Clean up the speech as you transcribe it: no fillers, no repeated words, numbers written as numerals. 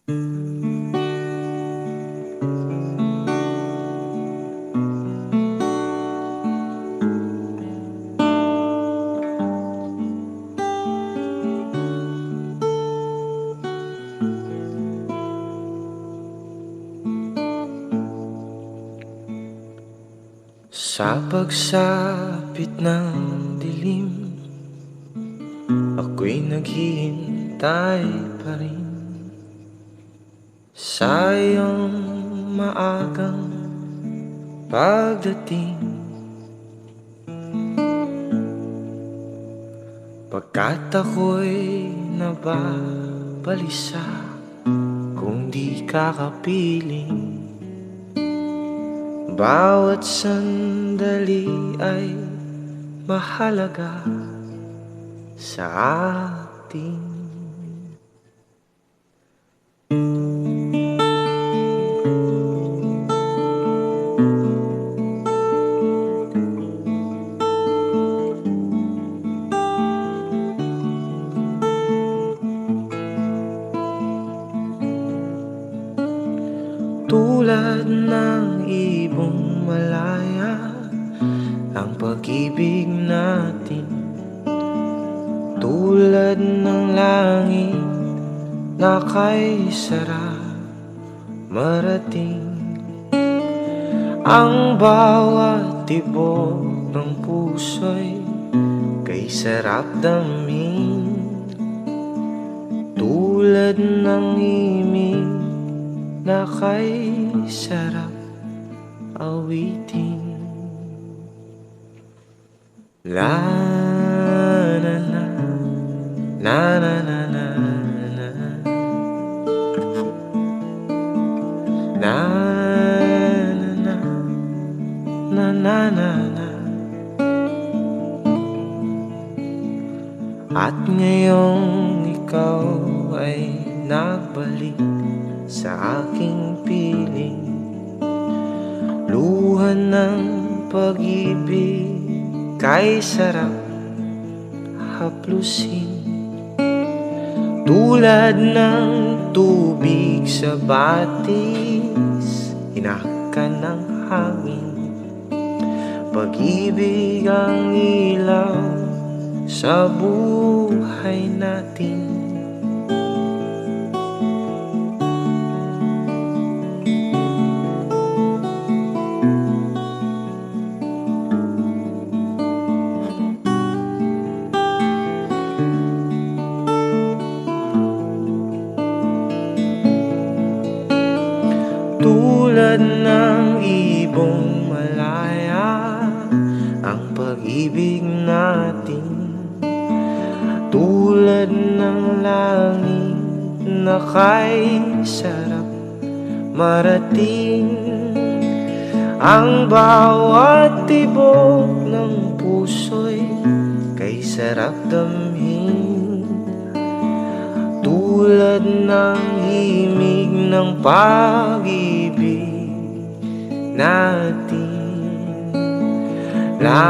Sa pagsapit ng dilim, ako'y naghihintay pa rin sa iyong maagang pagdating. Pagkat ako'y nababalisa kung di kakapiling, bawat sandali ay mahalaga sa atin. Tulad ng ibong malaya ang pag-ibig natin, tulad ng langit na kay sarap marating. Ang bawat tibok ng puso'y kay sarap damhin, tulad ng himig na kay sarap awitin. La na na na na na na na na na na na na na. At ngayong ikaw ay nagbalik sa aking piling, luhan ng pag-ibig kay sarap haplusin, tulad ng tubig sa batis, hinakan ng hangin. Pag-ibig ang ilaw sa buhay natin. Tulad ng ibong malaya ang pag-ibig natin, tulad ng langit na kay sarap marating. Ang bawat tibok ng puso'y kay sarap damhin, tulad ng himig ng pag-ibig natin. La